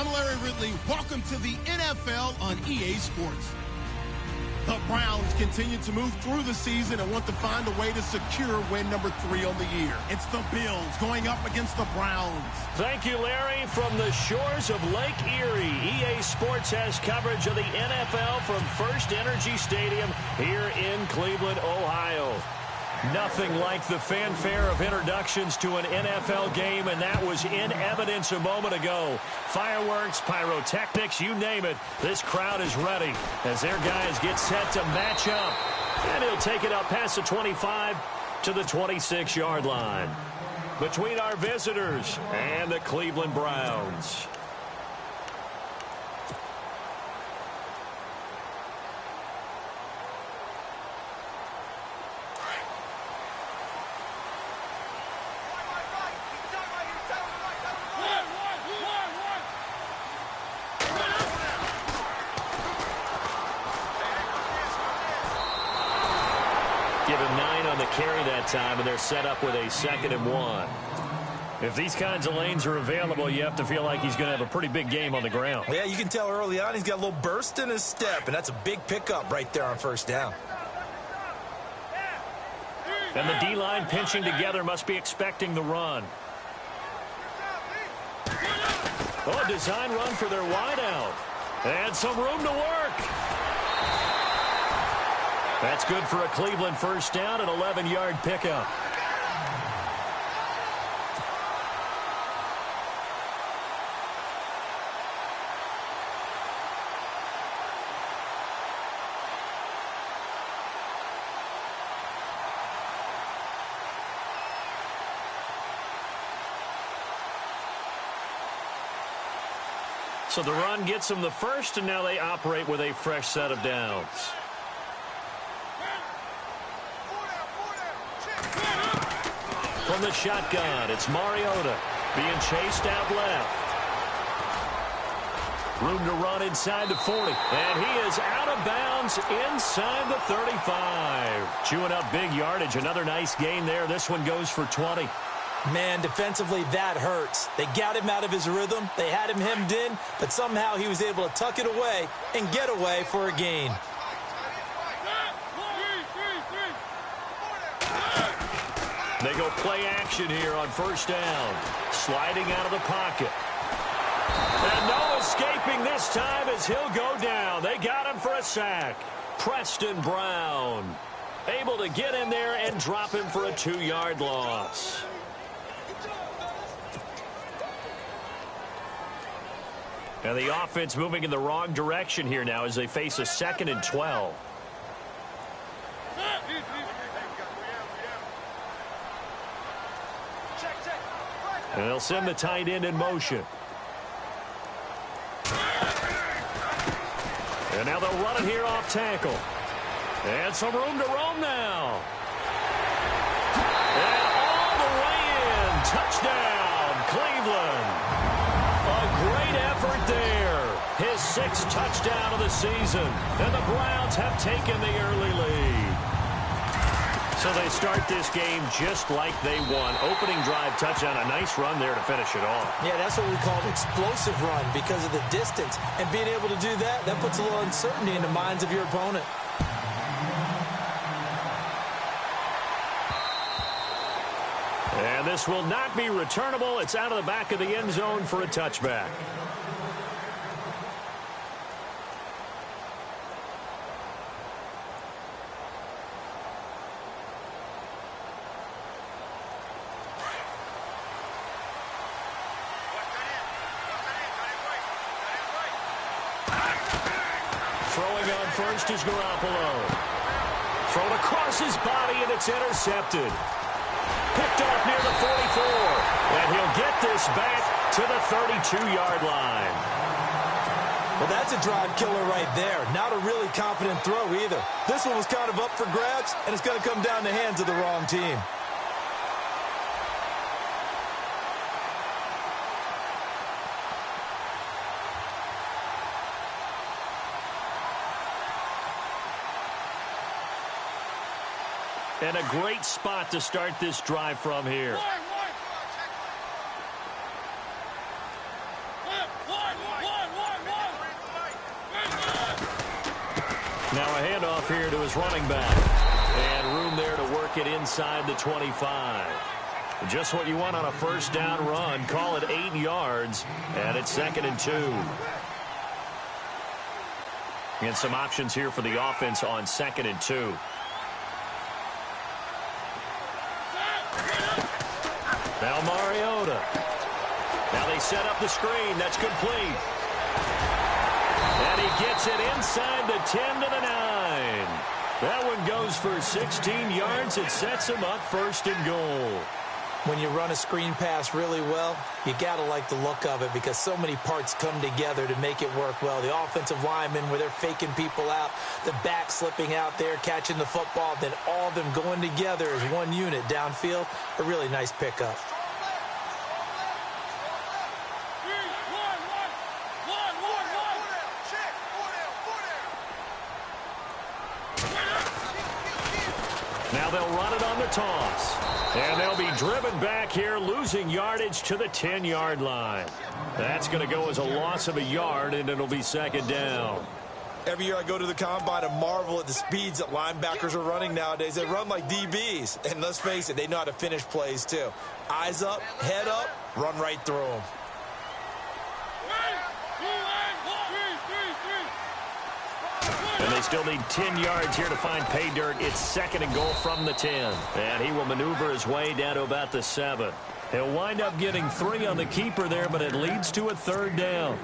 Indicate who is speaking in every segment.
Speaker 1: I'm Larry Ridley. Welcome to the NFL on EA Sports. The Browns continue to move through the season and want to find a way to secure win number 3 on the year. It's the Bills going up against the Browns.
Speaker 2: Thank you, Larry. From the shores of Lake Erie, EA Sports has coverage of the NFL from First Energy Stadium here in Cleveland, Ohio. Nothing like the fanfare of introductions to an NFL game, and that was in evidence a moment ago. Fireworks, pyrotechnics, you name it. This crowd is ready as their guys get set to match up. And he'll take it up past the 25 to the 26-yard line. Between our visitors and the Cleveland Browns. Carry that time, and they're set up with a 2nd and 1. If these kinds of lanes are available, you have to feel like he's going to have a pretty big game on the ground.
Speaker 3: Yeah, you can tell early on he's got a little burst in his step, and that's a big pickup right there on first down.
Speaker 2: And the D-line pinching together must be expecting the run. Oh, a design run for their wideout. And some room to work. That's good for a Cleveland first down, an 11-yard pickup. So the run gets them the first, and now they operate with a fresh set of downs. From the shotgun, it's Mariota being chased out left. Room to run inside the 40. And he is out of bounds inside the 35. Chewing up big yardage. Another nice gain there. This one goes for 20.
Speaker 3: Man, defensively, that hurts. They got him out of his rhythm. They had him hemmed in, but somehow he was able to tuck it away and get away for a gain.
Speaker 2: They go play action here on first down. Sliding out of the pocket. And no escaping this time as he'll go down. They got him for a sack. Preston Brown able to get in there and drop him for a 2-yard loss. And the offense moving in the wrong direction here now as they face a 2nd and 12. And they'll send the tight end in motion. And now they'll run it here off tackle. And some room to roam now. And all the way in. Touchdown, Cleveland. A great effort there. His 6th touchdown of the season. And the Browns have taken the early lead. So they start this game just like they won. Opening drive touchdown, a nice run there to finish it off.
Speaker 3: Yeah, that's what we call an explosive run because of the distance. And being able to do that, that puts a little uncertainty in the minds of your opponent.
Speaker 2: And this will not be returnable. It's out of the back of the end zone for a touchback. Throwing on first is Garoppolo. Thrown across his body, and it's intercepted. Picked off near the 44. And he'll get this back to the 32-yard line.
Speaker 3: Well, that's a drive killer right there. Not a really confident throw either. This one was kind of up for grabs, and it's going to come down the hands of the wrong team.
Speaker 2: And a great spot to start this drive from here. off here to his running back. And room there to work it inside the 25. Just what you want on a first down run. Call it 8 yards, and it's 2nd and 2. And some options here for the offense on 2nd and 2. Now Mariota. Now they set up the screen. That's complete. And he gets it inside the 10 to the 9. That one goes for 16 yards. It sets him up 1st and goal.
Speaker 3: When you run a screen pass really well, you got to like the look of it because so many parts come together to make it work well. The offensive linemen, where they're faking people out, the back slipping out there, catching the football, then all of them going together as one unit downfield. A really nice pickup.
Speaker 2: Now they'll run it on the toss. And they'll be driven back here, losing yardage to the 10-yard line. That's going to go as a loss of a yard, and it'll be 2nd down.
Speaker 3: Every year I go to the combine and marvel at the speeds that linebackers are running nowadays. They run like DBs. And let's face it, they know how to finish plays too. Eyes up, head up, run right through them.
Speaker 2: And they still need 10 yards here to find pay dirt. It's 2nd and goal from the 10. And he will maneuver his way down to about the 7. He'll wind up getting 3 on the keeper there, but it leads to a 3rd down.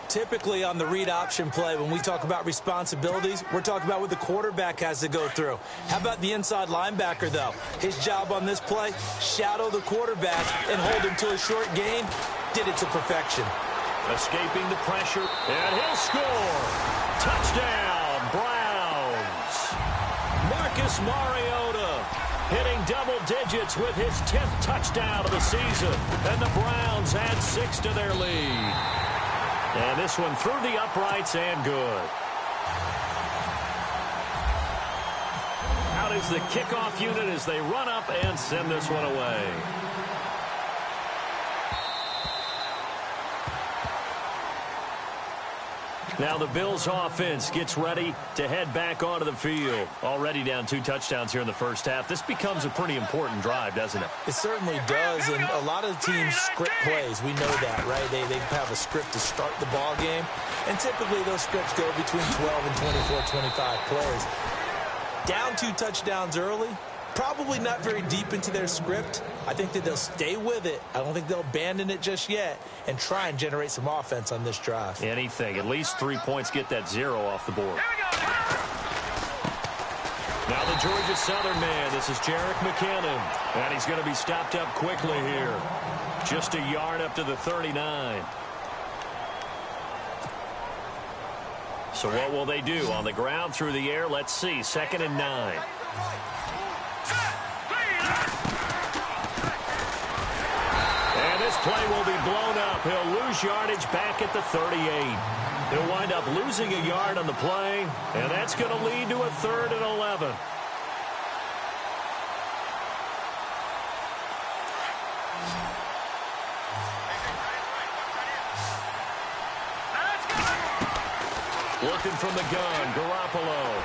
Speaker 3: Typically on the read option play, when we talk about responsibilities, we're talking about what the quarterback has to go through. How about the inside linebacker, though? His job on this play, shadow the quarterback and hold him to a short gain. Did it to perfection.
Speaker 2: Escaping the pressure, and he'll score. Touchdown, Browns. Marcus Mariota hitting double digits with his 10th touchdown of the season. And the Browns add 6 to their lead. And this one through the uprights and good. Out is the kickoff unit as they run up and send this one away. Now the Bills offense gets ready to head back onto the field. Already down 2 touchdowns here in the first half. This becomes a pretty important drive, doesn't it?
Speaker 3: It certainly does, and a lot of the teams script plays. We know that, right? They have a script to start the ball game, and typically those scripts go between 12 and 24, 25 plays. Down 2 touchdowns early, probably not very deep into their script. I think that they'll stay with it. I don't think they'll abandon it just yet and try and generate some offense on this drive.
Speaker 2: Anything. At least 3 points, get that 0 off the board. Now the Georgia Southern man. This is Jerick McKinnon. And he's going to be stopped up quickly here. Just a yard up to the 39. So what will they do? On the ground, through the air, let's see. 2nd and 9. And this play will be blown up. He'll lose yardage back at the 38. He'll wind up losing a yard on the play, and that's going to lead to a 3rd and 11. Looking from the gun, Garoppolo.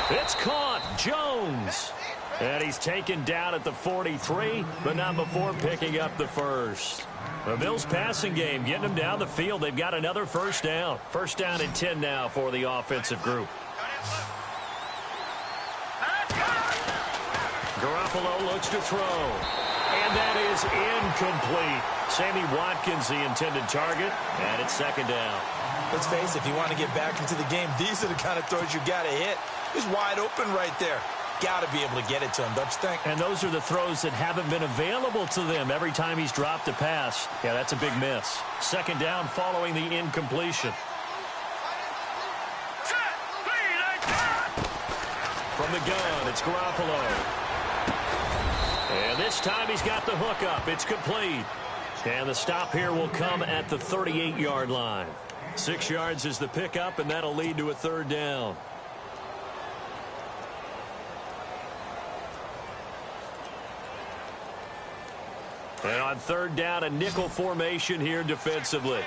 Speaker 2: It's caught, Jones. And he's taken down at the 43, but not before picking up the first. The Bills passing game, getting them down the field. They've got another first down. First down and 10 now for the offensive group. Garoppolo looks to throw. And that is incomplete. Sammy Watkins, the intended target, and it's 2nd down.
Speaker 3: Let's face it, if you want to get back into the game, these are the kind of throws you got to hit. He's wide open right there. Got to be able to get it to him, don't you think?
Speaker 2: And those are the throws that haven't been available to them every time he's dropped a pass. Yeah, that's a big miss. 2nd down following the incompletion. From the gun, it's Garoppolo. And this time he's got the hook up. It's complete. And the stop here will come at the 38-yard line. 6 yards is the pickup, and that'll lead to a 3rd down. And on 3rd down, a nickel formation here defensively.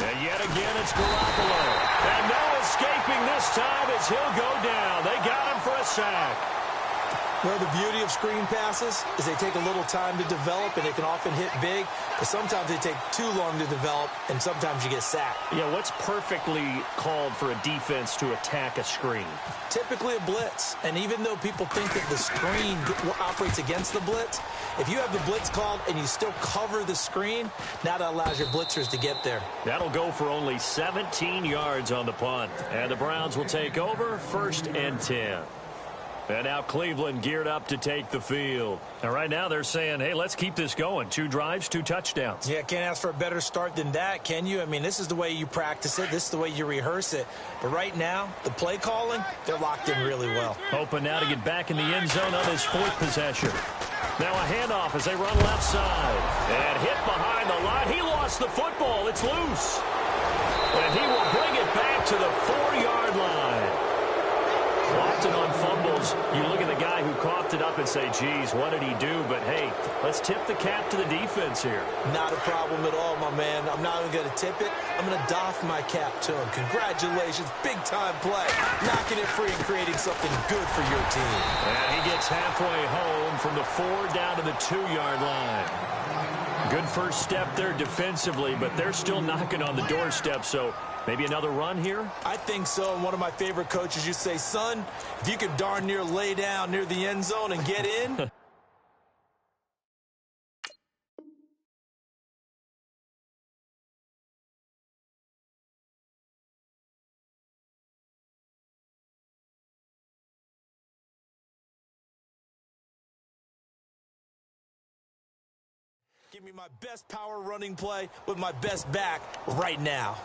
Speaker 2: And yet And again, it's Garoppolo. And no escaping this time as he'll go down. They got him for a sack.
Speaker 3: Well, the beauty of screen passes is they take a little time to develop, and they can often hit big, but sometimes they take too long to develop, and sometimes you get sacked.
Speaker 2: Yeah, what's perfectly called for a defense to attack a screen?
Speaker 3: Typically a blitz, and even though people think that the screen operates against the blitz, if you have the blitz called and you still cover the screen, now that allows your blitzers to get there.
Speaker 2: That'll go for only 17 yards on the punt, and the Browns will take over 1st and 10. And now Cleveland geared up to take the field. And right now they're saying, hey, let's keep this going. 2 drives, 2 touchdowns.
Speaker 3: Yeah, can't ask for a better start than that, can you? I mean, this is the way you practice it. This is the way you rehearse it. But right now, the play calling, they're locked in really well.
Speaker 2: Hoping now to get back in the end zone on his 4th possession. Now a handoff as they run left side. And hit behind the line. He lost the football. It's loose. And he will bring it back to the 4-yard line. Often on fumbles, you look at the guy who coughed it up and say, geez, what did he do? But, hey, let's tip the cap to the defense here.
Speaker 3: Not a problem at all, my man. I'm not even going to tip it. I'm going to doff my cap to him. Congratulations. Big-time play. Knocking it free and creating something good for your team.
Speaker 2: And he gets halfway home from the 4 down to the 2-yard line. Good first step there defensively, but they're still knocking on the doorstep, so maybe another run here?
Speaker 3: I think so. And one of my favorite coaches used to say, son, if you could darn near lay down near the end zone and get in. Give me my best power running play with my best back right now.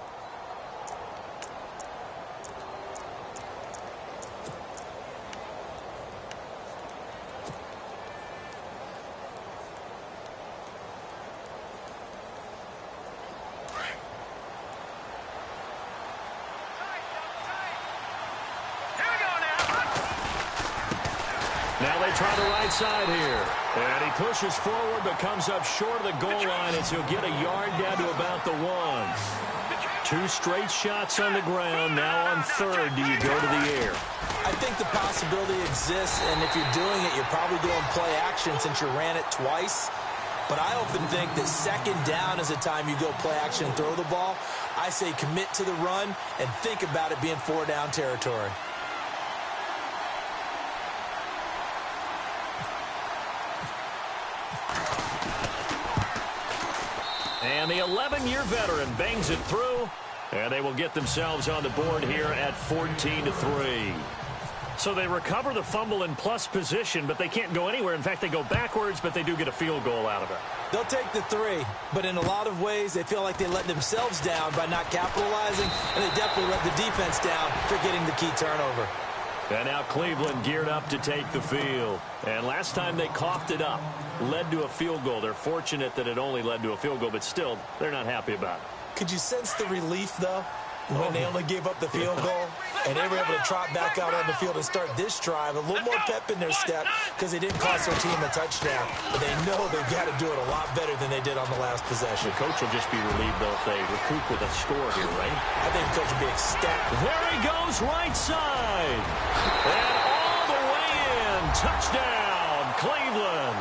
Speaker 2: Now they try the right side here. And he pushes forward but comes up short of the goal line as he'll get a yard down to about the 1. 2 straight shots on the ground. Now on 3rd, do you go to the air?
Speaker 3: I think the possibility exists, and if you're doing it, you're probably doing play action since you ran it twice. But I often think that 2nd down is the time you go play action and throw the ball. I say commit to the run and think about it being 4-down territory.
Speaker 2: And the 11-year veteran bangs it through, and they will get themselves on the board here at 14-3. So they recover the fumble in plus position, but they can't go anywhere. In fact, they go backwards, but they do get a field goal out of it.
Speaker 3: They'll take the 3, but in a lot of ways, they feel like they let themselves down by not capitalizing, and they definitely let the defense down for getting the key turnover.
Speaker 2: And now Cleveland geared up to take the field. And last time they coughed it up, led to a field goal. They're fortunate that it only led to a field goal, but still, they're not happy about it.
Speaker 3: Could you sense the relief, though, when they only gave up the field goal and they were able to trot back out on the field and start this drive? A little more pep in their step because they didn't cost their team a touchdown. But they know they've got to do it a lot better than they did on the last possession.
Speaker 2: The coach will just be relieved, though, if they recoup with a score here, right?
Speaker 3: I think the coach will be ecstatic.
Speaker 2: There he goes, right side. And all the way in. Touchdown, Cleveland.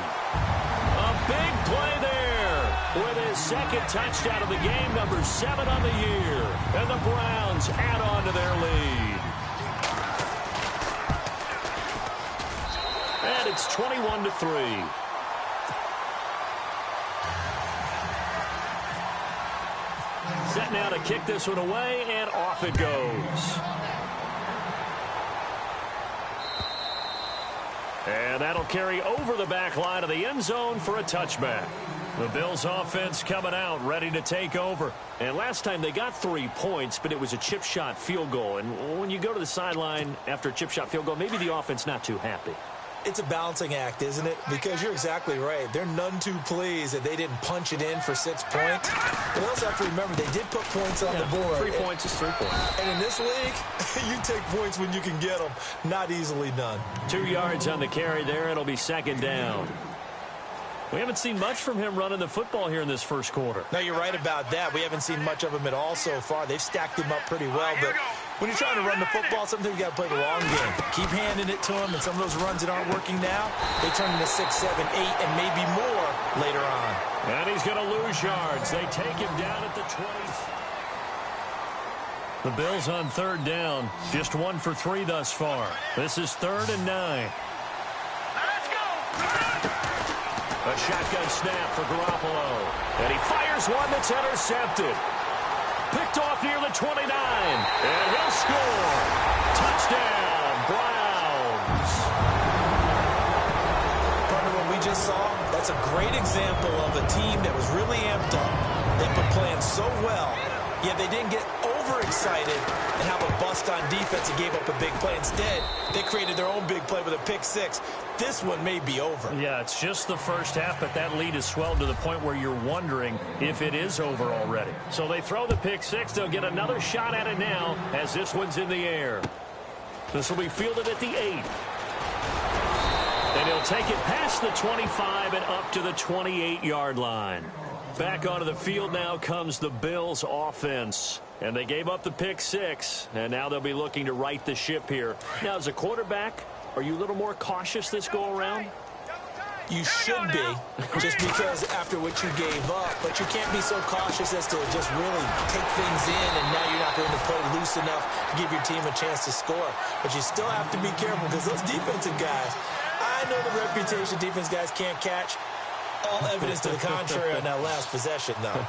Speaker 2: A big play there with his 2nd touchdown of the game, number 7 on the year. And the Browns add on to their lead. And it's 21-3. Set now to kick this one away, and off it goes. And that'll carry over the back line of the end zone for a touchback. The Bills offense coming out, ready to take over. And last time they got 3 points, but it was a chip shot field goal. And when you go to the sideline after a chip shot field goal, maybe the offense not too happy.
Speaker 3: It's a balancing act, isn't it? Because you're exactly right. They're none too pleased that they didn't punch it in for 6 points. But they also have to remember they did put points on the board.
Speaker 2: 3 points is 3 points.
Speaker 3: And in this league, you take points when you can get them. Not easily done.
Speaker 2: 2 yards on the carry there. It'll be 2nd down. We haven't seen much from him running the football here in this first quarter.
Speaker 3: No, you're right about that. We haven't seen much of him at all so far. They've stacked him up pretty well, but when you're trying to run the football, sometimes you got to play the long game. Keep handing it to him, and some of those runs that aren't working now, they turn into 6, 7, 8, and maybe more later on.
Speaker 2: And he's going to lose yards. They take him down at the 20s. The Bills on third down, just 1 for 3 thus far. This is 3rd and 9. A shotgun snap for Garoppolo. And he fires one that's intercepted. Picked off near the 29. And he'll score. Touchdown, Browns.
Speaker 3: Partner, what we just saw, that's a great example of a team that was really amped up. They've been playing so well, yet they didn't get overexcited and have a bust on defense and gave up a big play. Instead, they created their own big play with a pick 6. This one may be over.
Speaker 2: Yeah, it's just the first half, but that lead has swelled to the point where you're wondering if it is over already. So they throw the pick 6. They'll get another shot at it now as this one's in the air. This will be fielded at the 8. And he'll take it past the 25 and up to the 28-yard line. Back onto the field now comes the Bills offense. And they gave up the pick 6, and now they'll be looking to right the ship here. Now, as a quarterback, are you a little more cautious this go-around?
Speaker 3: You should be, just because after what you gave up, but you can't be so cautious as to just really take things in, and now you're not going to play loose enough to give your team a chance to score. But you still have to be careful because those defensive guys, I know the reputation defense guys can't catch. All evidence to the contrary on that last possession, though.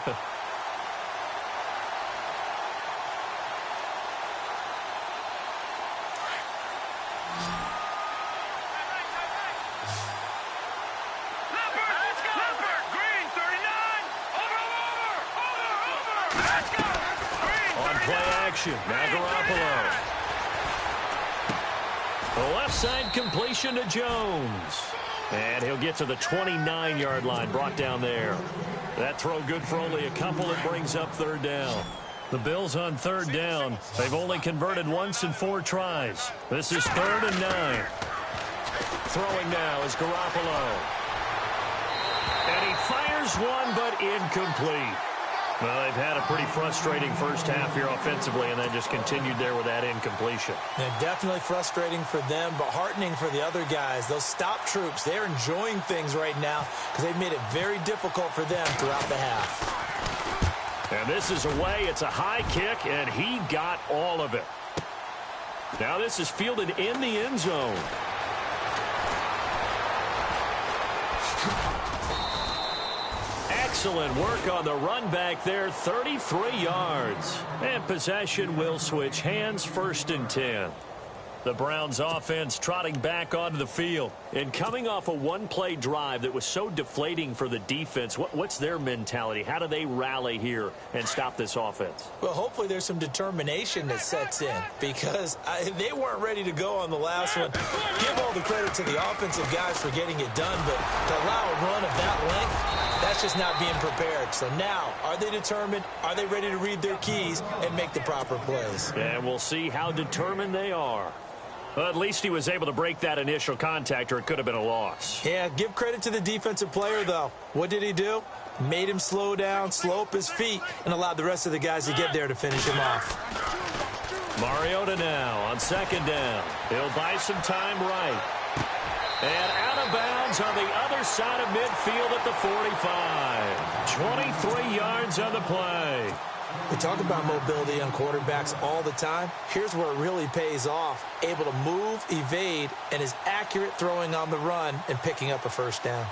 Speaker 2: Now Garoppolo. The left side completion to Jones. And he'll get to the 29-yard line, brought down there. That throw good for only a couple. It brings up 3rd down. The Bills on 3rd down. They've only converted once in 4 tries. This is 3rd and 9. Throwing now is Garoppolo. And he fires one, but incomplete. Well, they've had a pretty frustrating first half here offensively, and then just continued there with that incompletion.
Speaker 3: Yeah, definitely frustrating for them, but heartening for the other guys. Those stop troops, they're enjoying things right now because they've made it very difficult for them throughout the half.
Speaker 2: And this is away. It's a high kick, and he got all of it. Now this is fielded in the end zone. Excellent work on the run back there, 33 yards. And possession will switch hands, 1st and 10. The Browns offense trotting back onto the field. And coming off a one-play drive that was so deflating for the defense, what's their mentality? How do they rally here and stop this offense?
Speaker 3: Well, hopefully there's some determination that sets in because they weren't ready to go on the last one. Give all the credit to the offensive guys for getting it done, but to allow a run of that length, that's just not being prepared. So now, are they determined? Are they ready to read their keys and make the proper plays?
Speaker 2: And we'll see how determined they are. Well, at least he was able to break that initial contact, or it could have been a loss.
Speaker 3: Yeah, give credit to the defensive player, though. What did he do? Made him slow down, slow up his feet, and allowed the rest of the guys to get there to finish him off.
Speaker 2: Mariota now on 2nd down. He'll buy some time right. And out of bounds on the other side of midfield at the 45. 23 yards on the play.
Speaker 3: We talk about mobility on quarterbacks all the time. Here's where it really pays off. Able to move, evade, and is accurate throwing on the run and picking up a 1st down.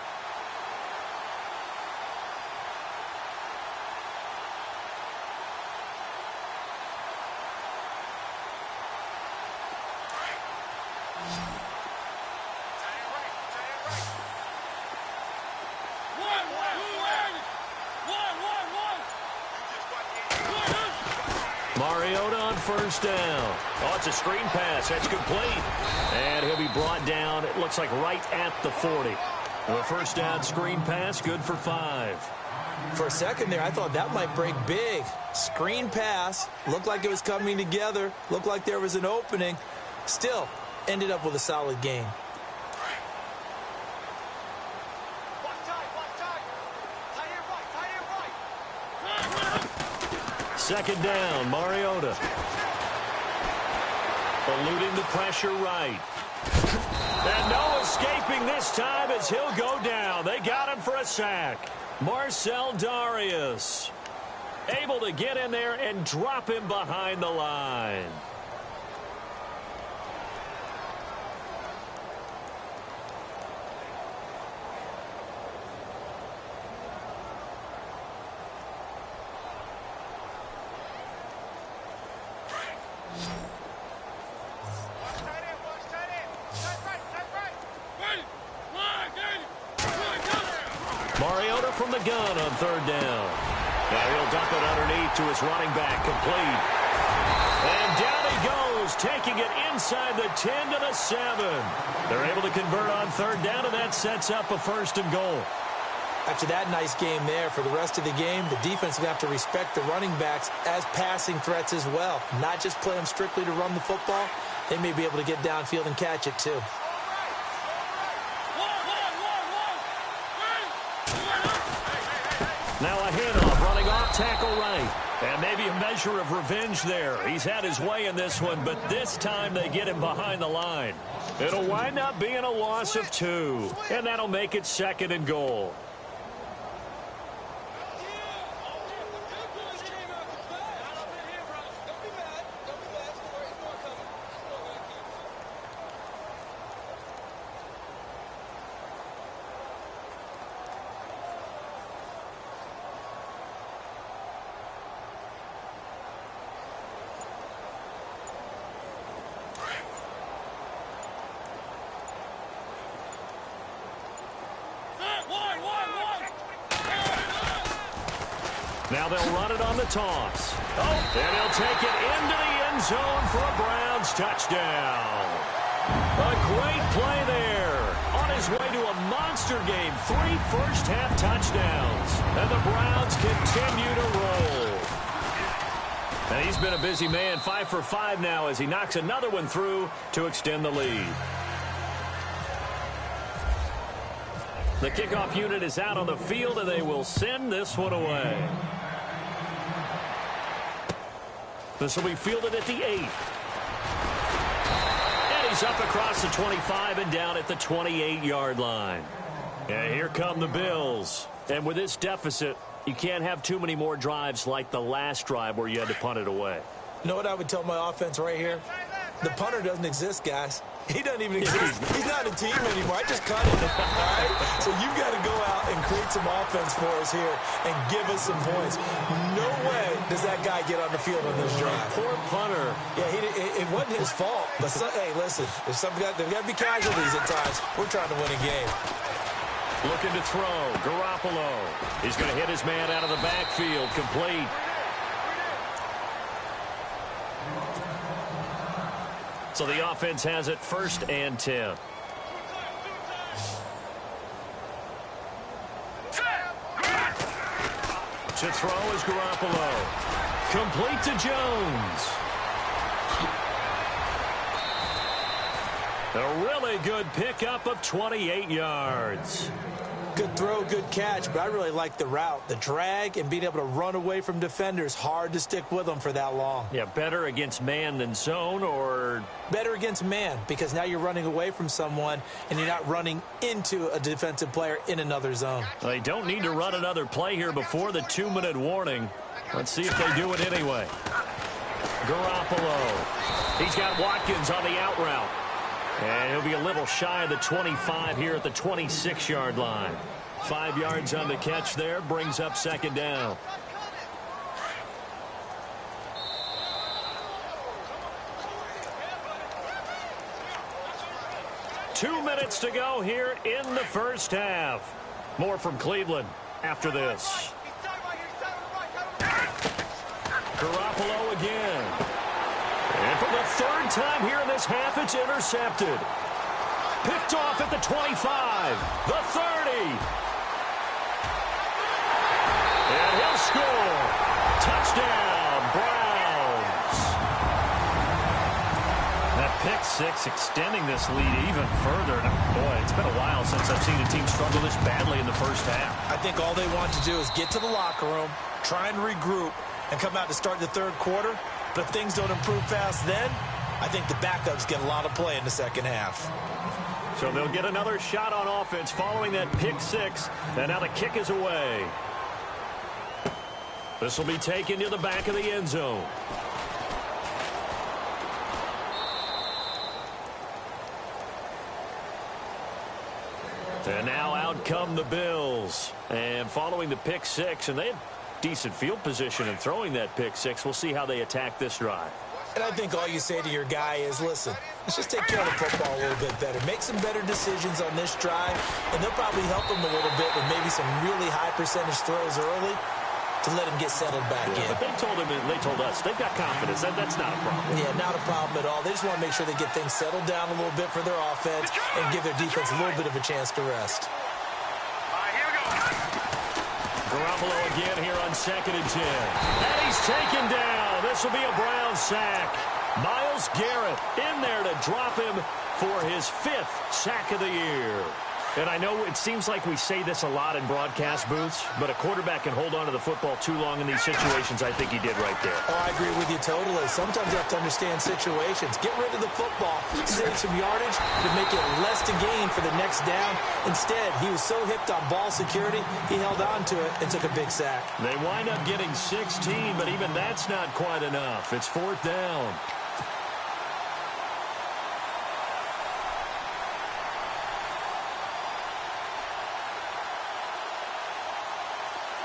Speaker 2: Mariota on 1st down. Oh, it's a screen pass. That's complete. And he'll be brought down, it looks like right at the 40. The 1st down screen pass, good for 5.
Speaker 3: For a second there, I thought that might break big. Screen pass, looked like it was coming together, looked like there was an opening. Still, ended up with a solid game.
Speaker 2: Second down, Mariota. Eluding the pressure right. And no escaping this time as he'll go down. They got him for a sack. Marcel Darius able to get in there and drop him behind the line. Mariota from the gun on third down. Now he'll dump it underneath to his running back, complete. And down he goes, taking it inside the 10 to the 7. They're able to convert on third down, and that sets up a 1st and goal.
Speaker 3: After that nice game there, for the rest of the game, the defense will have to respect the running backs as passing threats as well. Not just play them strictly to run the football. They may be able to get downfield and catch it too.
Speaker 2: Now a handoff, running off tackle right. And maybe a measure of revenge there. He's had his way in this one, but this time they get him behind the line. It'll wind up being a loss of 2, and that'll make it 2nd and goal. Now they'll run it on the toss. Oh, and he'll take it into the end zone for a Browns touchdown. A great play there. On his way to a monster game, 3 first-half touchdowns. And the Browns continue to roll. And he's been a busy man, 5 for 5 now as he knocks another one through to extend the lead. The kickoff unit is out on the field, and they will send this one away. This will be fielded at the 8. And he's up across the 25 and down at the 28-yard line. And here come the Bills. And with this deficit, you can't have too many more drives like the last drive where you had to punt it away.
Speaker 3: You know what I would tell my offense right here? The punter doesn't exist, guys. He doesn't even exist. He's not a team anymore. I just cut him. All right? So you've got to go out and create some offense for us here and give us some points. No way does that guy get on the field on this drive.
Speaker 2: Poor punter.
Speaker 3: Yeah, it wasn't his fault. But hey, listen, there's got to be casualties at times. We're trying to win a game.
Speaker 2: Looking to throw. Garoppolo. He's going to hit his man out of the backfield. Complete. So the offense has it 1st and 10. To throw is Garoppolo. Complete to Jones. A really good pickup of 28 yards.
Speaker 3: Good throw, good catch, but I really like the route. The drag and being able to run away from defenders, hard to stick with them for that long.
Speaker 2: Yeah, better against man than zone, or?
Speaker 3: Better against man, because now you're running away from someone and you're not running into a defensive player in another zone.
Speaker 2: Well, they don't need to run another play here before the 2-minute warning. Let's see if they do it anyway. Garoppolo. He's got Watkins on the out route. And he'll be a little shy of the 25 here at the 26-yard line. 5 yards on the catch there, brings up 2nd down. Two minutes to go here in the first half. More from Cleveland after this. Garoppolo again. And for the 3rd time here in this half, it's intercepted. Picked off at the 25, the 30. And he'll score. Touchdown, Browns. That pick 6 extending this lead even further. Boy, it's been a while since I've seen a team struggle this badly in the first half.
Speaker 3: I think all they want to do is get to the locker room, try and regroup, and come out to start the third quarter, but if things don't improve fast then, I think the backups get a lot of play in the second half.
Speaker 2: So they'll get another shot on offense following that pick six, and now the kick is away. This will be taken to the back of the end zone. And now out come the Bills. And following the pick six, and they had decent field position in throwing that pick six. We'll see how they attack this drive.
Speaker 3: And I think all you say to your guy is, listen, let's just take care of the football a little bit better. Make some better decisions on this drive, and they'll probably help him a little bit with maybe some really high percentage throws early to let him get settled back in.
Speaker 2: But they told him, and they told us, they've got confidence. That's not a problem.
Speaker 3: Yeah, not a problem at all. They just want to make sure they get things settled down a little bit for their offense and give their defense a little bit of a chance to rest.
Speaker 2: Garoppolo again here on 2nd and 10. And he's taken down. This will be a Brown sack. Myles Garrett in there to drop him for his 5th sack of the year. And I know it seems like we say this a lot in broadcast booths, but a quarterback can hold on to the football too long in these situations. I think he did right there.
Speaker 3: Oh, I agree with you totally. Sometimes you have to understand situations. Get rid of the football, save some yardage to make it less to gain for the next down. Instead, he was so hipped on ball security, he held on to it and took a big sack.
Speaker 2: They wind up getting 16, but even that's not quite enough. It's 4th down.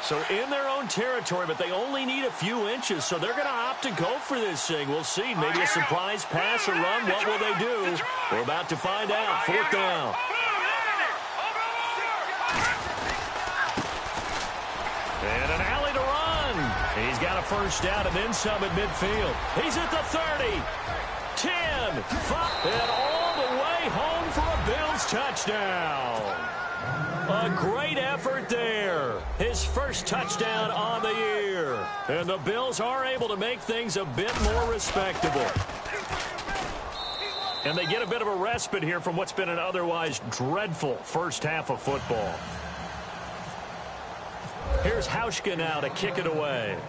Speaker 2: So in their own territory, but they only need a few inches, so they're going to opt to go for this thing. We'll see. Maybe a surprise pass or run. What will they do? We're about to find out. 4th down. And an alley to run. He's got a first down and then some at midfield. He's at the 30, 10, 5, and all the way home for a Bills touchdown. A great effort there. His first touchdown on the year. And the Bills are able to make things a bit more respectable. And they get a bit of a respite here from what's been an otherwise dreadful first half of football. Here's Hauschka now to kick it away.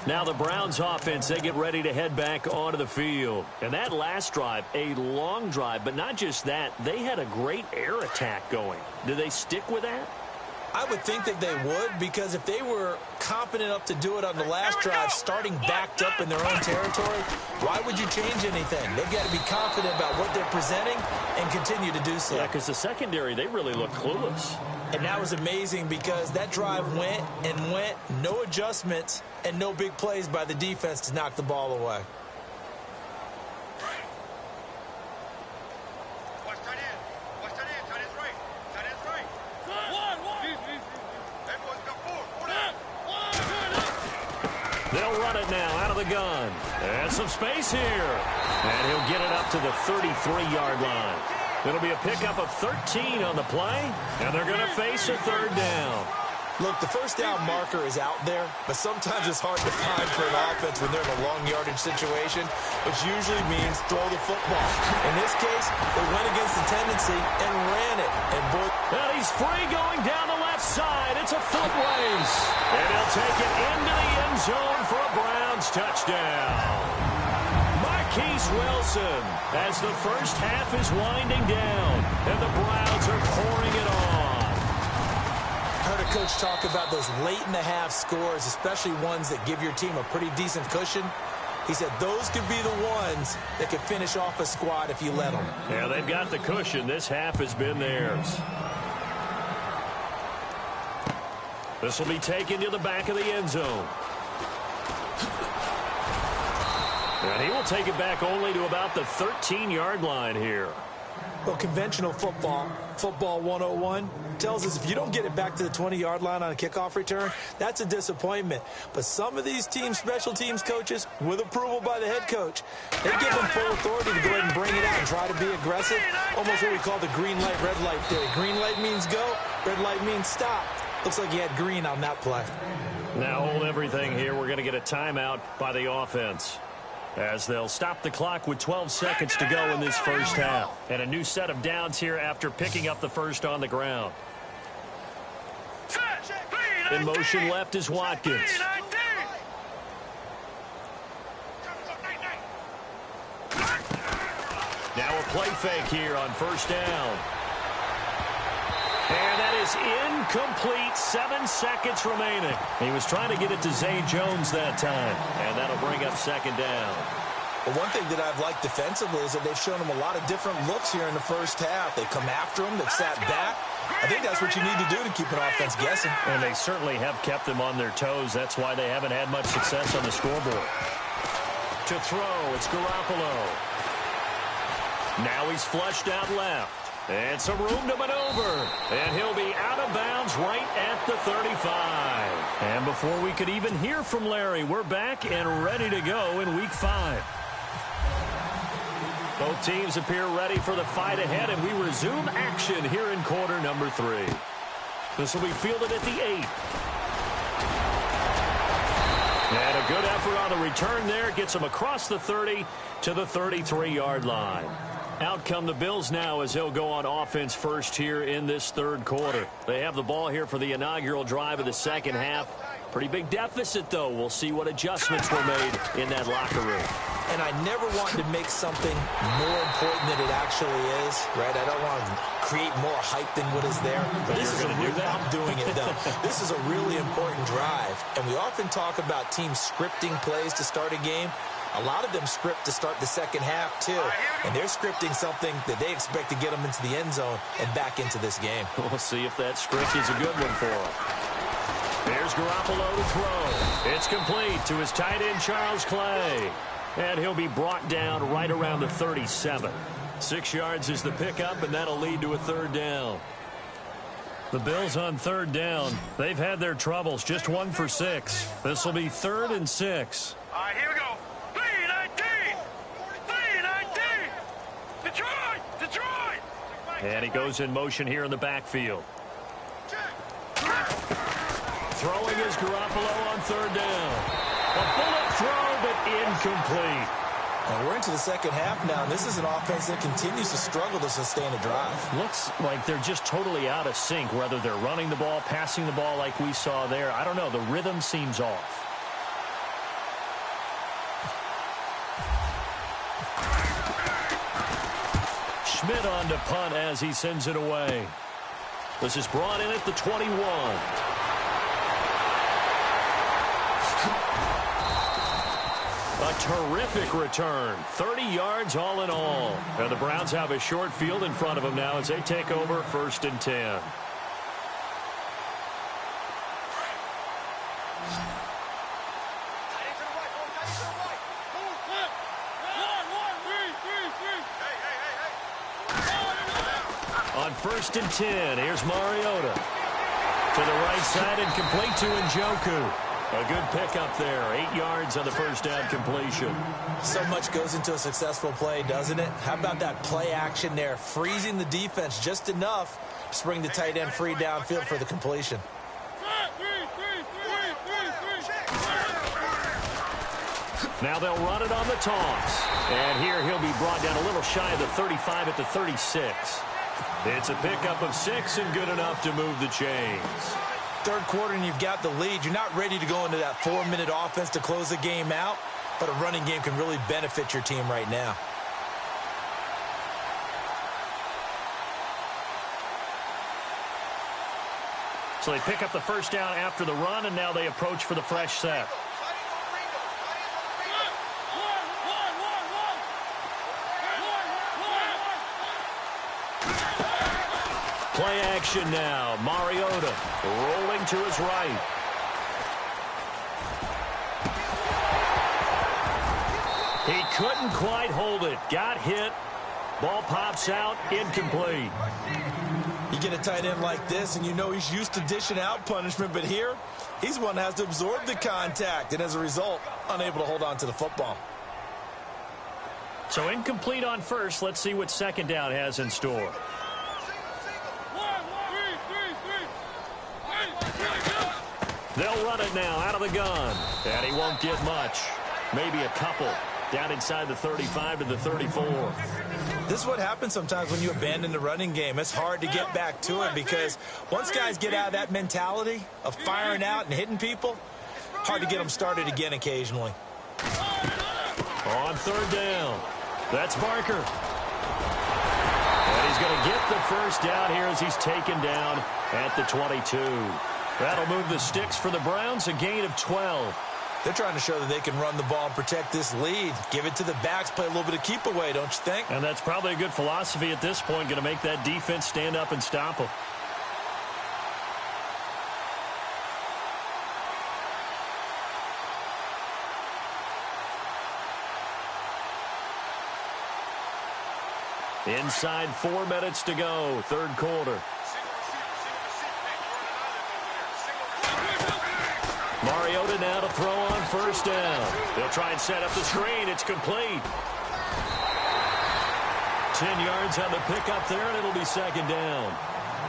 Speaker 2: Now the Browns offense, they get ready to head back onto the field. And that last drive, a long drive, but not just that, they had a great air attack going. Do they stick with that?
Speaker 3: I would think that they would, because if they were competent enough to do it on the last drive, starting backed up in their own territory, why would you change anything? They've got to be confident about what they're presenting and continue to do so.
Speaker 2: Yeah, because the secondary, they really look clueless.
Speaker 3: And that was amazing because that drive went and went, no adjustments, and no big plays by the defense to knock the ball away.
Speaker 2: They'll run it now out of the gun. And some space here. And he'll get it up to the 33-yard line. It'll be a pickup of 13 on the play, and they're going to face a 3rd down.
Speaker 3: Look, the first down marker is out there, but sometimes it's hard to find for an offense when they're in a long yardage situation, which usually means throw the football. In this case, they went against the tendency and ran it.
Speaker 2: And he's free going down the left side. It's a foot race. And he'll take it into the end zone for a Browns touchdown. Marquise Wilson as the first half is winding down, and the Browns are pouring it on.
Speaker 3: Heard a coach talk about those late-in-the-half scores, especially ones that give your team a pretty decent cushion. He said those could be the ones that could finish off a squad if you let them.
Speaker 2: Yeah, they've got the cushion. This half has been theirs. This will be taken to the back of the end zone. And he will take it back only to about the 13-yard line here.
Speaker 3: Well, conventional football 101, tells us if you don't get it back to the 20-yard line on a kickoff return, that's a disappointment. But some of these teams, special teams coaches, with approval by the head coach, they give them full authority to go ahead and bring it out and try to be aggressive. Almost what we call the green light, red light theory. Green light means go, red light means stop. Looks like he had green on that play.
Speaker 2: Now hold everything here. We're going to get a timeout by the offense. as they'll stop the clock with 12 seconds to go in this first half. And a new set of downs here after picking up the first on the ground. In motion left is Watkins. Now a play fake here on first down. And that is incomplete. 7 seconds remaining. He was trying to get it to Zay Jones that time. And that'll bring up second down.
Speaker 3: Well, one thing that I've liked defensively is that they've shown him a lot of different looks here in the first half. They come after him. They've sat back. I think that's what you need to do to keep an offense guessing.
Speaker 2: And they certainly have kept them on their toes. That's why they haven't had much success on the scoreboard. To throw, it's Garoppolo. Now he's flushed out left. And some room to maneuver. And he'll be out of bounds right at the 35. And before we could even hear from Larry, we're back and ready to go in Week 5. Both teams appear ready for the fight ahead, and we resume action here in quarter number 3. This will be fielded at the 8. And a good effort on the return there. Gets him across the 30 to the 33-yard line. Out come the Bills now as they'll go on offense first here in this third quarter. They have the ball here for the inaugural drive of the second half. Pretty big deficit, though. We'll see what adjustments were made in that locker room.
Speaker 3: And I never wanted to make something more important than it actually is, right? I don't want to create more hype than what is there. But this is I'm doing it, though. This is a really important drive. And we often talk about teams scripting plays to start a game. A lot of them script to start the second half, too. And they're scripting something that they expect to get them into the end zone and back into this game.
Speaker 2: We'll see if that script is a good one for them. Here's Garoppolo to throw. It's complete to his tight end, Charles Clay. And he'll be brought down right around the 37. 6 yards is the pickup, and that'll lead to a third down. The Bills on third down. They've had their troubles, just 1 for 6. This will be 3rd and 6.
Speaker 4: All right, here we go. 3-19. 3-19. Detroit.
Speaker 2: And he goes in motion here in the backfield. Throwing is Garoppolo on third down. A bullet throw, but incomplete.
Speaker 3: And we're into the second half now, and this is an offense that continues to struggle to sustain a drive.
Speaker 2: Looks like they're just totally out of sync, whether they're running the ball, passing the ball like we saw there. I don't know. The rhythm seems off. Schmidt on to punt as he sends it away. This is brought in at the 21. A terrific return. 30 yards all in all. And the Browns have a short field in front of them now as they take over 1st and 10. On 1st and 10, here's Mariota. To the right side and complete to Njoku. A good pickup there. 8 yards on the first down completion.
Speaker 3: So much goes into a successful play, doesn't it? How about that play action there? Freezing the defense just enough to bring the tight end free downfield for the completion.
Speaker 2: Now they'll run it on the toss. And here he'll be brought down a little shy of the 35 at the 36. It's a pickup of 6 and good enough to move the chains.
Speaker 3: Third quarter and you've got the lead. You're not ready to go into that 4-minute offense to close the game out, but a running game can really benefit your team right now.
Speaker 2: So they pick up the first down after the run, and now they approach for the fresh set. Play action now. Mariota rolling to his right. He couldn't quite hold it. Got hit. Ball pops out. Incomplete.
Speaker 3: You get a tight end like this, and you know he's used to dishing out punishment, but here, he's the one that has to absorb the contact, and as a result, unable to hold on to the football.
Speaker 2: So incomplete on first. Let's see what second down has in store. They'll run it now out of the gun. And he won't get much. Maybe a couple. Down inside the 35 to the 34.
Speaker 3: This is what happens sometimes when you abandon the running game. It's hard to get back to it because once guys get out of that mentality of firing out and hitting people, hard to get them started again occasionally.
Speaker 2: On third down, that's Barker. And he's going to get the first down here as he's taken down at the 22. That'll move the sticks for the Browns, a gain of 12.
Speaker 3: They're trying to show that they can run the ball and protect this lead. Give it to the backs, play a little bit of keep away, don't you think?
Speaker 2: And that's probably a good philosophy at this point, going to make that defense stand up and stop them. Inside 4 minutes to go, third quarter. Mariota now to throw on first down. They'll try and set up the screen. It's complete. 10 yards on the pickup there, and it'll be second down.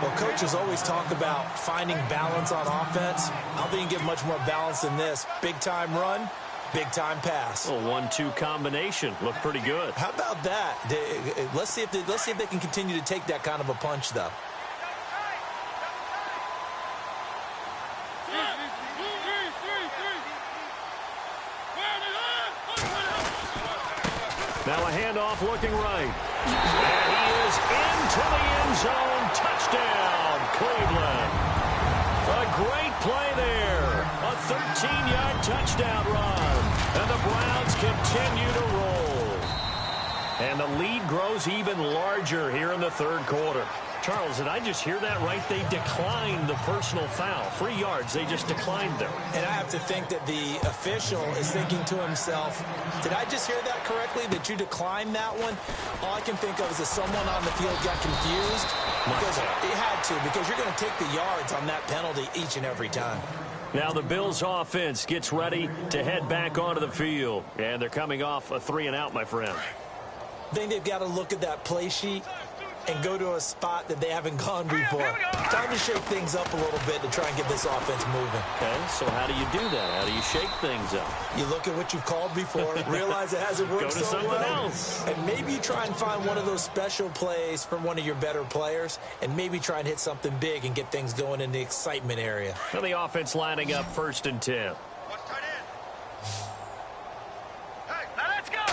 Speaker 3: Well, coaches always talk about finding balance on offense. I don't think you can get much more balance than this. Big-time run, big-time pass.
Speaker 2: A 1-2 combination. Looked pretty good.
Speaker 3: How about that? Let's see if they can continue to take that kind of a punch, though.
Speaker 2: Now a handoff looking right. And he is into the end zone. Touchdown, Cleveland. A great play there. A 13-yard touchdown run. And the Browns continue to roll. And the lead grows even larger here in the third quarter. Charles, did I just hear that right? They declined the personal foul. 3 yards, they just declined them. And I have to think that the official is thinking to himself, did I just hear that correctly, that you declined that one? All I can think of is that someone on the field got confused. Because it had to, because you're going to take the yards on that penalty each and every time. Now the Bills offense gets ready to head back onto the field. And they're coming off a 3-and-out, my friend. I think they've got to look at that play sheet and go to a spot that they haven't gone before. Time to shake things up a little bit to try and get this offense moving. Okay, so how do you do that? How do you shake things up? You look at what you've called before, realize it hasn't worked so well. Go to something else. And maybe you try and find one of those special plays from one of your better players, and maybe try and hit something big and get things going in the excitement area. Well, the offense lining up 1st and 10.
Speaker 4: Let's go!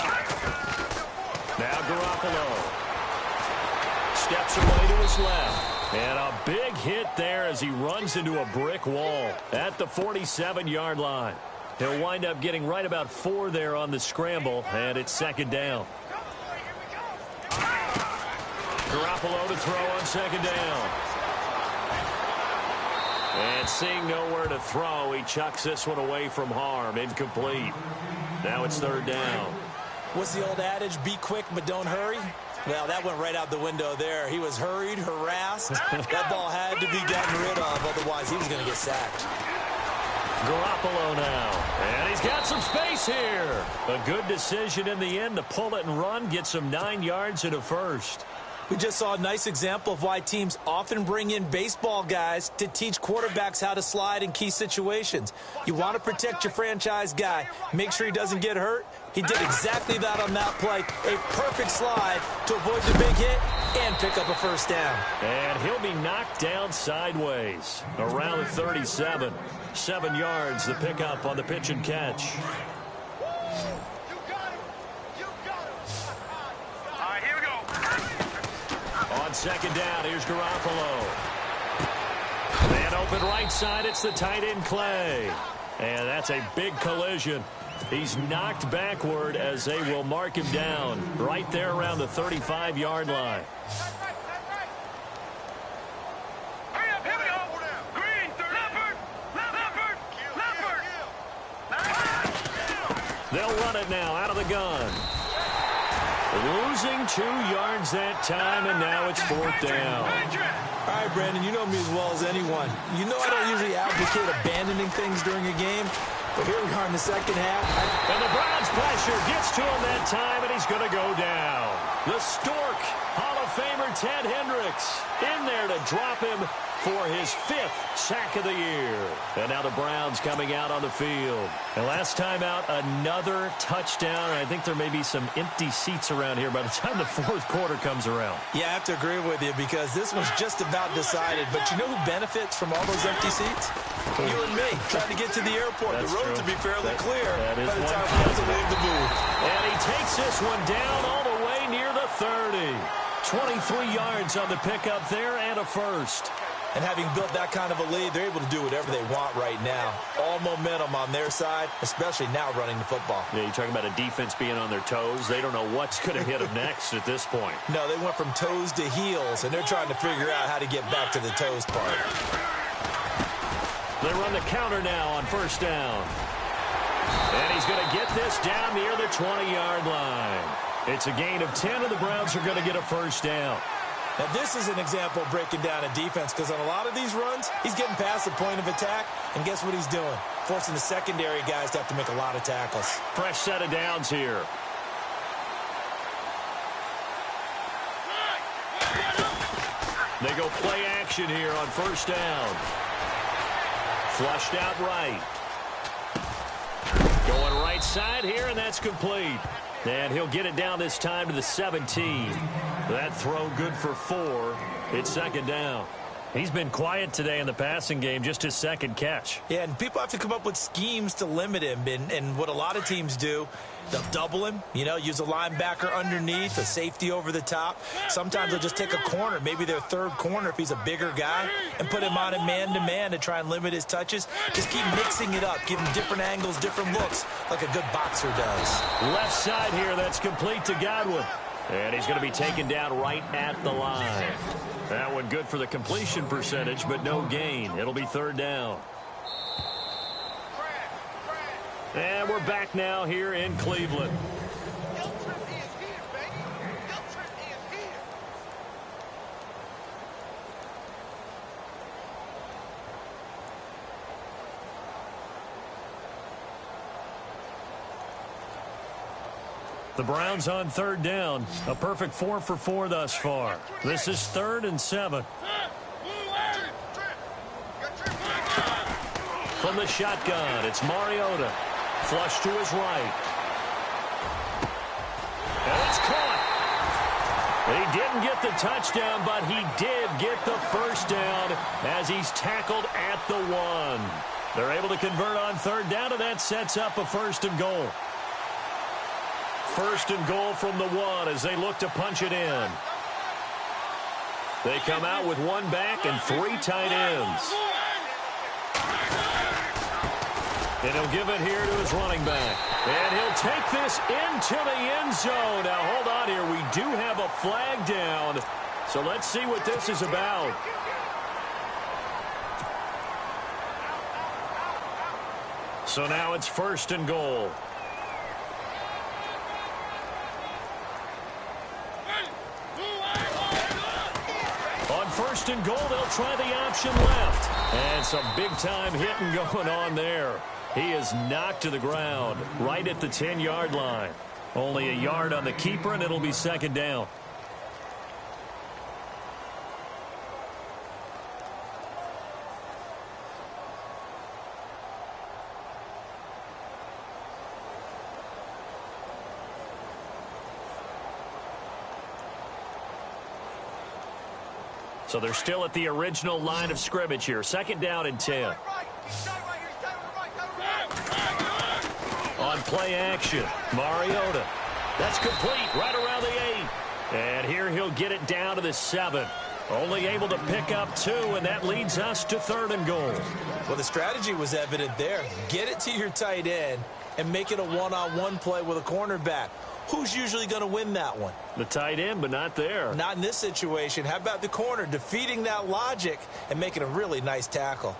Speaker 2: Now Garoppolo steps away to his left. And a big hit there as he runs into a brick wall at the 47-yard line. He'll wind up getting right about 4 there on the scramble, and it's second down. Garoppolo to throw on second down. And seeing nowhere to throw, he chucks this one away from harm. Incomplete. Now it's third down.
Speaker 3: What's the old adage? Be quick, but don't hurry. Well, that went right out the window there. He was hurried, harassed. That ball had to be gotten rid of, otherwise he was going to get sacked.
Speaker 2: Garoppolo now. And he's got some space here. A good decision in the end to pull it and run, get some 9 yards and a first.
Speaker 3: We just saw a nice example of why teams often bring in baseball guys to teach quarterbacks how to slide in key situations. You want to protect your franchise guy. Make sure he doesn't get hurt. He did exactly that on that play. A perfect slide to avoid the big hit and pick up a first down.
Speaker 2: And he'll be knocked down sideways around the 37. 7 yards, the pickup on the pitch and catch. On second down, here's Garoppolo. And open right side, it's the tight end Clay. And that's a big collision. He's knocked backward as they will mark him down right there around the 35-yard line. They'll run it now out of the gun. Losing 2 yards that time, and now it's 4th down.
Speaker 3: All right, Brandon, you know me as well as anyone. You know I don't usually advocate abandoning things during a game, but here we are in the second half.
Speaker 2: And the Browns pressure gets to him that time, and he's going to go down. The Stork Hall of Famer Ted Hendricks in there to drop him for his 5th sack of the year. And now the Browns coming out on the field. And last time out, another touchdown. I think there may be some empty seats around here by the time the 4th quarter comes around.
Speaker 3: Yeah, I have to agree with you because this one's just about decided. But you know who benefits from all those empty seats? You and me, trying to get to the airport.
Speaker 2: That's
Speaker 3: the road
Speaker 2: true.
Speaker 3: to be fairly clear
Speaker 2: that is
Speaker 3: by the
Speaker 2: one
Speaker 3: time we have to leave the booth.
Speaker 2: And he takes this one down all the way near the 30. 23 yards on the pickup there and a first.
Speaker 3: And having built that kind of a lead, they're able to do whatever they want right now. All momentum on their side, especially now running the football.
Speaker 2: Yeah, you're talking about a defense being on their toes. They don't know what's going to hit them next at this point.
Speaker 3: No, they went from toes to heels, and they're trying to figure out how to get back to the toes part.
Speaker 2: They run the counter now on first down. And he's going to get this down near the 20-yard line. It's a gain of 10, and the Browns are going to get a first down.
Speaker 3: Now, this is an example of breaking down a defense because on a lot of these runs, he's getting past the point of attack, and guess what he's doing? Forcing the secondary guys to have to make a lot of tackles.
Speaker 2: Fresh set of downs here. They go play action here on first down. Flushed out right. Going right side here, and that's complete. And he'll get it down this time to the 17. That throw good for 4. It's second down. He's been quiet today in the passing game, just his second catch.
Speaker 3: Yeah, and people have to come up with schemes to limit him. And what a lot of teams do, they'll double him, use a linebacker underneath, a safety over the top. Sometimes they'll just take a corner, maybe their third corner if he's a bigger guy, and put him on a man-to-man to try and limit his touches. Just keep mixing it up, give him different angles, different looks, like a good boxer does.
Speaker 2: Left side here, that's complete to Godwin. And he's going to be taken down right at the line. That one good for the completion percentage, but no gain. It'll be third down. And we're back now here in Cleveland. The Browns on third down. A perfect 4 for 4 thus far. This is 3rd and 7. From the shotgun, it's Mariota. Flush to his right. And it's caught. He didn't get the touchdown, but he did get the first down as he's tackled at the 1. They're able to convert on third down, and that sets up a first and goal. First and goal from the 1 as they look to punch it in. They come out with 1 back and 3 tight ends. And he'll give it here to his running back. And he'll take this into the end zone. Now, hold on here. We do have a flag down. So let's see what this is about. So now it's first and goal. On first and goal, they'll try the option left. And some big-time hitting going on there. He is knocked to the ground right at the 10-yard line. Only a yard on the keeper, and it'll be second down. So they're still at the original line of scrimmage here. Second down and 10. On play action, Mariota. That's complete right around the 8. And here he'll get it down to the 7. Only able to pick up 2, and that leads us to third and goal.
Speaker 3: Well, the strategy was evident there. Get it to your tight end and make it a one-on-one play with a cornerback. Who's usually going to win that one?
Speaker 2: The tight end, but not there.
Speaker 3: Not in this situation. How about the corner defeating that logic and making a really nice tackle?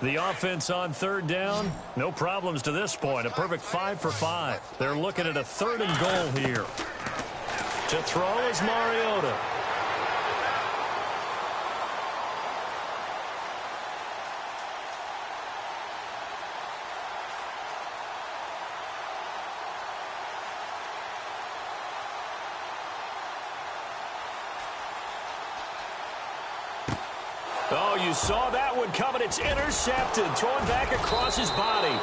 Speaker 2: The offense on third down, no problems to this point. A perfect 5 for 5. They're looking at a third and goal here. To throw is Mariota. Oh, you saw that one coming. It's intercepted. Thrown back across his body.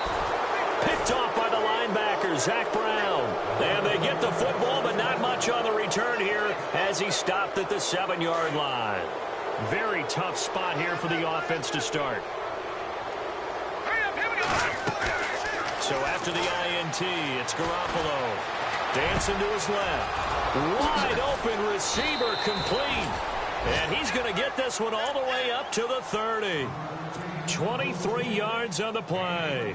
Speaker 2: Picked off by the linebacker, Zach Brown. And they get the football, but not much on the return here as he stopped at the 7-yard line. Very tough spot here for the offense to start. So after the INT, it's Garoppolo. Dancing to his left. Wide open receiver complete. And he's going to get this one all the way up to the 30. 23 yards on the play.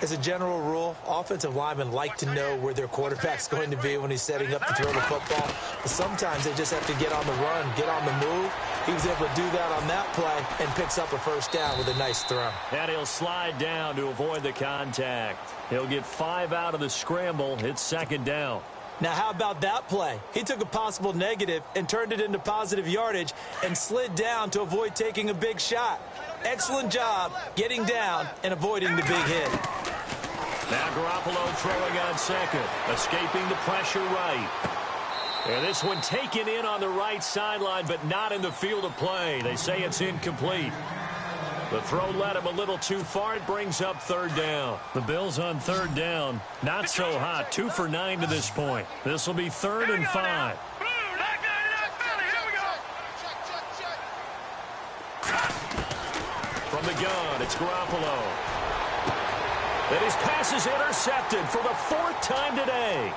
Speaker 3: As a general rule, offensive linemen like to know where their quarterback's going to be when he's setting up to throw the football. But sometimes they just have to get on the run, get on the move. He was able to do that on that play and picks up a first down with a nice throw.
Speaker 2: And he'll slide down to avoid the contact. He'll get 5 out of the scramble. It's second down.
Speaker 3: Now, how about that play? He took a possible negative and turned it into positive yardage and slid down to avoid taking a big shot. Excellent job getting down and avoiding the big hit.
Speaker 2: Now Garoppolo throwing on second, escaping the pressure right. And this one taken in on the right sideline, but not in the field of play. They say it's incomplete. The throw led him a little too far. It brings up third down. The Bills on third down. Not so hot. 2 for 9 to this point. This will be 3rd and 5. From the gun, it's Garoppolo. And his pass is intercepted for the 4th time today.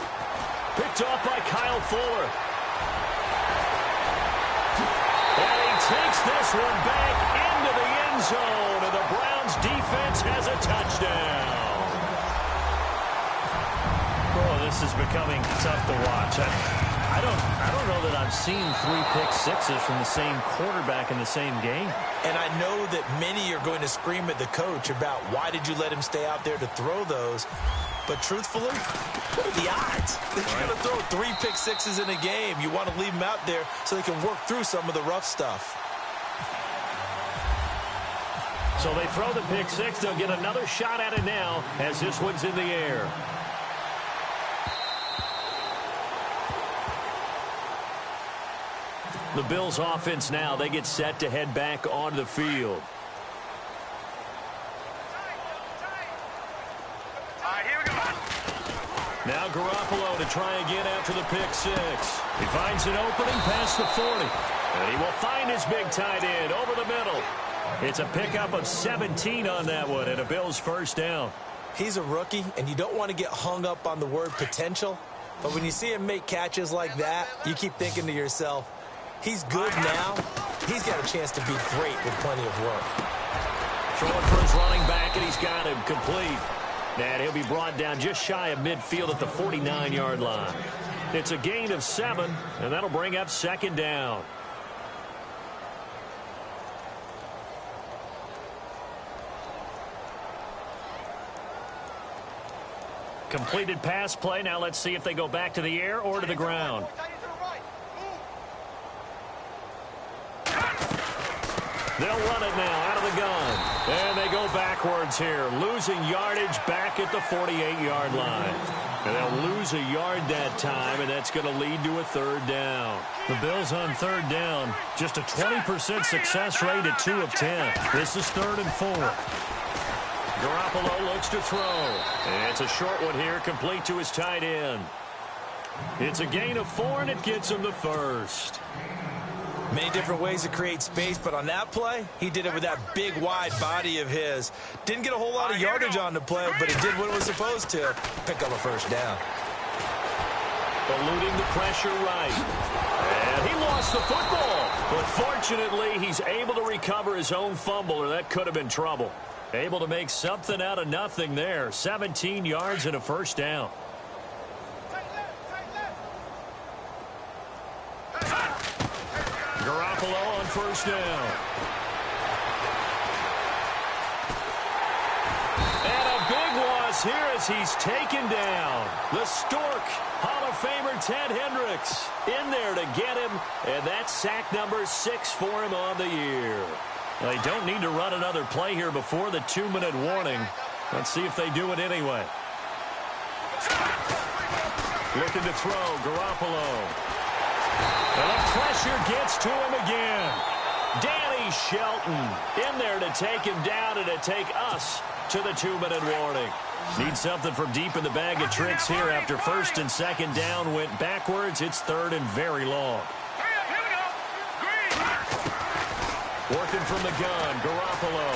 Speaker 2: Picked off by Kyle Fuller. And he takes this one back into the end zone, and the Browns defense has a touchdown. Oh, this is becoming tough to watch. I don't know that I've seen 3 pick sixes from the same quarterback in the same game.
Speaker 3: And I know that many are going to scream at the coach about why did you let him stay out there to throw those. But truthfully, what are the odds that you're going to throw 3 pick sixes in a game? You want to leave them out there so they can work through some of the rough stuff.
Speaker 2: So they throw the pick six. They'll get another shot at it now as this one's in the air. The Bills offense now, they get set to head back onto the field. Now Garoppolo to try again after the pick six. He finds an opening past the 40. And he will find his big tight end over the middle. It's a pickup of 17 on that one and a Bills first down.
Speaker 3: He's a rookie, and you don't want to get hung up on the word potential. But when you see him make catches like that, you keep thinking to yourself, he's good now. He's got a chance to be great with plenty of work.
Speaker 2: Throwing for his running back, and he's got him complete. And he'll be brought down just shy of midfield at the 49-yard line. It's a gain of 7, and that'll bring up second down. Completed pass play. Now let's see if they go back to the air or to the ground. They'll run it now out of the gun. And they go backwards here, losing yardage back at the 48-yard line. And they'll lose a yard that time, and that's going to lead to a third down. The Bills on third down, just a 20% success rate at 2 of 10. This is 3rd and 4. Garoppolo looks to throw. And it's a short one here, complete to his tight end. It's a gain of 4, and it gets him the first.
Speaker 3: Many different ways to create space, but on that play, he did it with that big, wide body of his. Didn't get a whole lot of yardage on the play, but it did what it was supposed to. Pick up a first down.
Speaker 2: Eluding the pressure right. And he lost the football. But fortunately, he's able to recover his own fumble, or that could have been trouble. Able to make something out of nothing there. 17 yards and a first down. Garoppolo on first down. And a big loss here as he's taken down. The Stork, Hall of Famer Ted Hendricks in there to get him. And that's sack number 6 for him on the year. They don't need to run another play here before the 2-minute warning. Let's see if they do it anyway. Looking to throw, Garoppolo. And the pressure gets to him again. Danny Shelton in there to take him down and to take us to the 2-minute warning. Need something from deep in the bag of tricks here after first and second down went backwards. It's third and very long.
Speaker 4: Here we go. Green.
Speaker 2: Working from the gun, Garoppolo.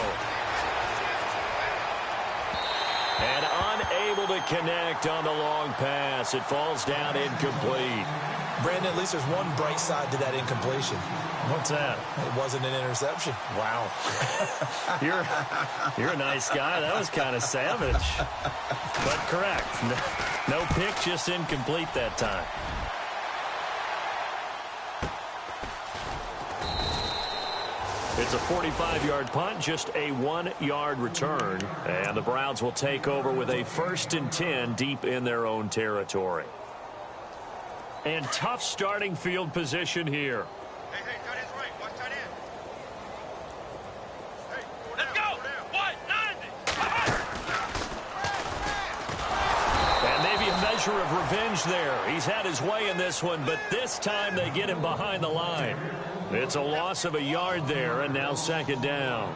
Speaker 2: And unable to connect on the long pass. It falls down incomplete.
Speaker 3: Brandon, at least there's one bright side to that incompletion.
Speaker 2: What's that?
Speaker 3: It wasn't an interception.
Speaker 2: Wow. You're a nice guy. That was kind of savage. But correct. No pick, just incomplete that time. It's a 45-yard punt, just a 1-yard return. And the Browns will take over with a 1st and 10 deep in their own territory. And tough starting field position here.
Speaker 4: Hey, tight end's right. Watch tight end. Hey, let's go. What? 90.
Speaker 2: And maybe a measure of revenge there. He's had his way in this one, but this time they get him behind the line. It's a loss of a yard there, and now second down.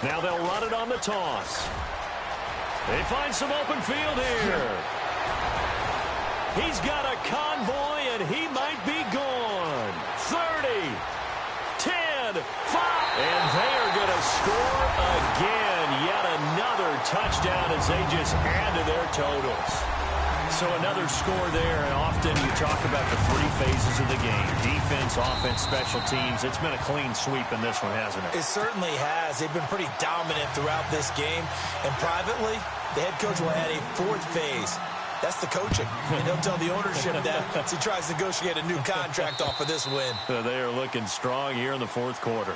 Speaker 2: Now they'll run it on the toss. They find some open field here. He's got a convoy, and he might be gone. 30, 10, 5. And they are going to score again. Yet another touchdown as they just add to their totals. So another score there, and often you talk about the 3 phases of the game. Defense, offense, special teams. It's been a clean sweep in this one, hasn't it?
Speaker 3: It certainly has. They've been pretty dominant throughout this game. And privately, the head coach will add a 4th phase. That's the coaching. And he'll tell the ownership that as he tries to negotiate a new contract off of this win.
Speaker 2: They are looking strong here in the 4th quarter.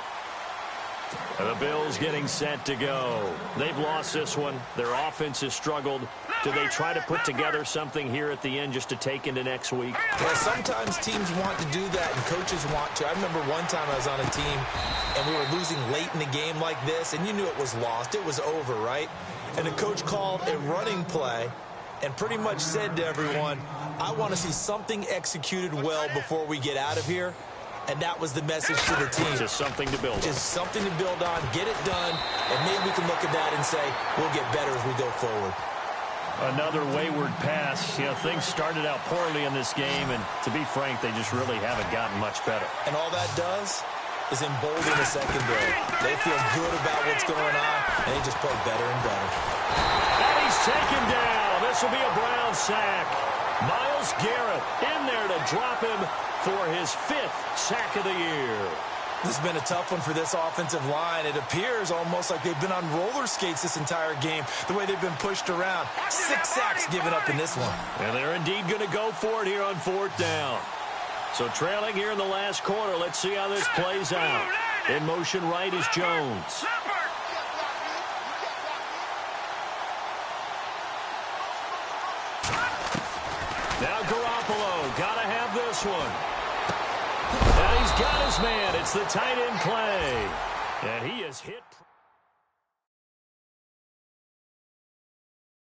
Speaker 2: The Bills getting set to go. They've lost this one. Their offense has struggled. Do they try to put together something here at the end just to take into next week?
Speaker 3: Yeah, sometimes teams want to do that and coaches want to. I remember one time I was on a team and we were losing late in the game like this, and you knew it was lost. It was over, right? And the coach called a running play and pretty much said to everyone, I want to see something executed well before we get out of here. And that was the message to the team.
Speaker 2: Just something to build on.
Speaker 3: Just something to build on, get it done, and maybe we can look at that and say, we'll get better as we go forward.
Speaker 2: Another wayward pass. You know, things started out poorly in this game, and to be frank, they just really haven't gotten much better.
Speaker 3: And all that does is embolden the secondary. They feel good about what's going on, and they just play better and better.
Speaker 2: And he's taken down. This will be a Brown sack. Myles Garrett in there to drop him for his 5th sack of the year.
Speaker 3: This has been a tough one for this offensive line. It appears almost like they've been on roller skates this entire game, the way they've been pushed around. 6 sacks given up in this one.
Speaker 2: And they're indeed going to go for it here on 4th down. So trailing here in the last quarter, let's see how this plays out. In motion right is Jones. Now Garoppolo, got to have this one. And he's got his man. It's the tight end Clay. And he is hit.